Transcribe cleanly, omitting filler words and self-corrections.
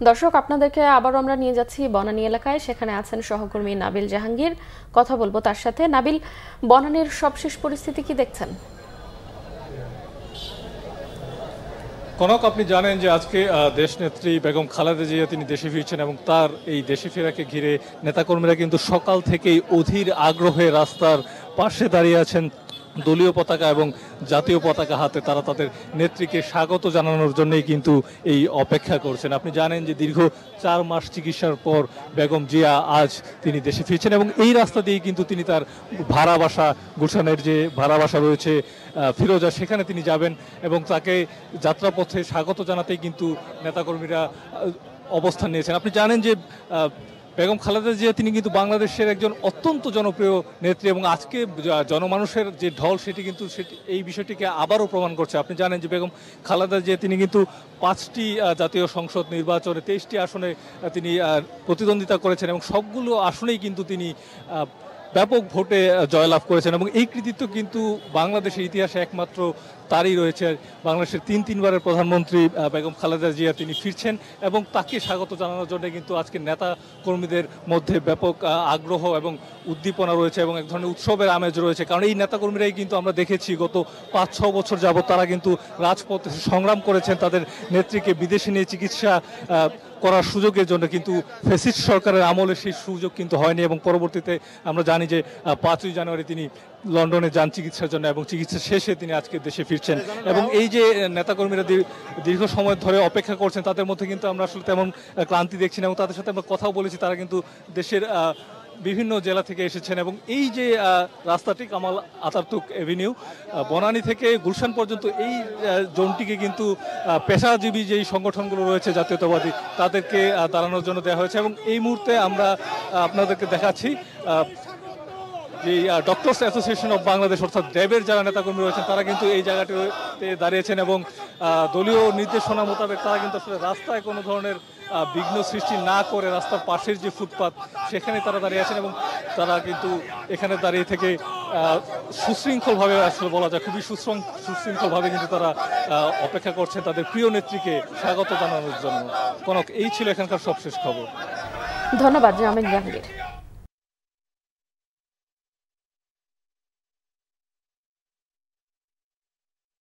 দর্শক, আপনাদেরকে আবারও আমরা নিয়ে যাচ্ছি বনানী এলাকায়। সেখানে আছেন সহকর্মী নাবিল জাহাঙ্গীর। কথা বলবো তার সাথে। নাবিল, বনানীর সবশেষ পরিস্থিতি কি দেখছেন? কনক, আপনি জানেন যে আজকে দেশনেত্রী বেগম খালেদা জিয়া তিনি দেশে ফিরছেন এবং তার এই দেশে ফেরাকে ঘিরে নেতাকর্মীরা কিন্তু সকাল থেকেই অধীর আগ্রহে রাস্তার পাশে দাঁড়িয়ে আছেন। দলীয় পতাকা এবং জাতীয় পতাকা হাতে তারা তাদের নেত্রীকে স্বাগত জানানোর জন্যই কিন্তু এই অপেক্ষা করছেন। আপনি জানেন যে দীর্ঘ 4 মাস চিকিৎসার পর বেগম জিয়া আজ তিনি দেশে ফিরছেন এবং এই রাস্তা দিয়েই কিন্তু তিনি তার ভাড়া বাসা, গুলশানের যে ভাড়া বাসা রয়েছে ফিরোজা, সেখানে তিনি যাবেন এবং তাকে যাত্রাপথে স্বাগত জানাতেই কিন্তু নেতাকর্মীরা অবস্থান নিয়েছেন। আপনি জানেন যে বেগম খালেদা জিয়া তিনি কিন্তু বাংলাদেশের একজন অত্যন্ত জনপ্রিয় নেত্রী এবং আজকে জনমানুষের যে ঢল সেটি কিন্তু এই বিষয়টিকে আবারও প্রমাণ করছে। আপনি জানেন যে বেগম খালেদা জিয়া তিনি কিন্তু 5টি জাতীয় সংসদ নির্বাচনে 23টি আসনে তিনি প্রতিদ্বন্দ্বিতা করেছেন এবং সবগুলো আসনেই কিন্তু তিনি ব্যাপক ভোটে জয়লাভ করেছেন এবং এই কৃতিত্ব কিন্তু বাংলাদেশের ইতিহাসে একমাত্র তারই রয়েছে। বাংলাদেশের তিনবারের প্রধানমন্ত্রী বেগম খালেদা জিয়া তিনি ফিরছেন এবং তাকে স্বাগত জানানোর জন্য কিন্তু আজকে নেতা কর্মীদের মধ্যে ব্যাপক আগ্রহ এবং উদ্দীপনা রয়েছে এবং এক ধরনের উৎসবের আমেজ রয়েছে। কারণ এই নেতাকর্মীরাই কিন্তু আমরা দেখেছি গত 5-6 বছর যাবৎ তারা কিন্তু রাজপথে সংগ্রাম করেছেন তাদের নেত্রীকে বিদেশে নিয়ে চিকিৎসা করার সুযোগের জন্য, কিন্তু ফ্যাসিস্ট সরকারের আমলে সেই সুযোগ কিন্তু হয়নি এবং পরবর্তীতে আমরা জানি যে 5ই জানুয়ারি তিনি লন্ডনে যান চিকিৎসার জন্য এবং চিকিৎসা শেষে তিনি আজকে দেশে ফিরছেন। এবং এই যে নেতাকর্মীরা দীর্ঘ সময় ধরে অপেক্ষা করছেন তাদের মধ্যে কিন্তু আমরা আসলে তেমন ক্লান্তি দেখছি না এবং তাদের সাথে আমরা কথাও বলেছি। তারা কিন্তু দেশের বিভিন্ন জেলা থেকে এসেছেন এবং এই যে রাস্তাটি কামাল আতাতুর্ক এভিনিউ বনানী থেকে গুলশান পর্যন্ত এই জোনটিকে কিন্তু পেশাজীবী যেই সংগঠনগুলো রয়েছে জাতীয়তাবাদী তাদেরকে দাঁড়ানোর জন্য দেওয়া হয়েছে এবং এই মুহূর্তে আমরা আপনাদেরকে দেখাচ্ছি যে ডক্টরস অ্যাসোসিয়েশন অফ বাংলাদেশ অর্থাৎ ড্যাবের যারা নেতাকর্মী রয়েছেন তারা কিন্তু এই জায়গাটিতে দাঁড়িয়েছেন এবং দলীয় নির্দেশনা মোতাবেক তারা কিন্তু আসলে রাস্তায় কোনো ধরনের বিঘ্ন সৃষ্টি না করে রাস্তার পাশের যে ফুটপাত সেখানে তারা দাঁড়িয়ে আছেন এবং তারা কিন্তু এখানে দাঁড়িয়ে থেকে সুশৃঙ্খলভাবে, আসলে বলা যায় খুবই সুশৃঙ্খলভাবে কিন্তু তারা অপেক্ষা করছেন তাদের প্রিয় নেত্রীকে স্বাগত জানানোর জন্য। কনক, এই ছিল এখানকার সবশেষ খবর। ধন্যবাদ নাবিল জাহাঙ্গীর।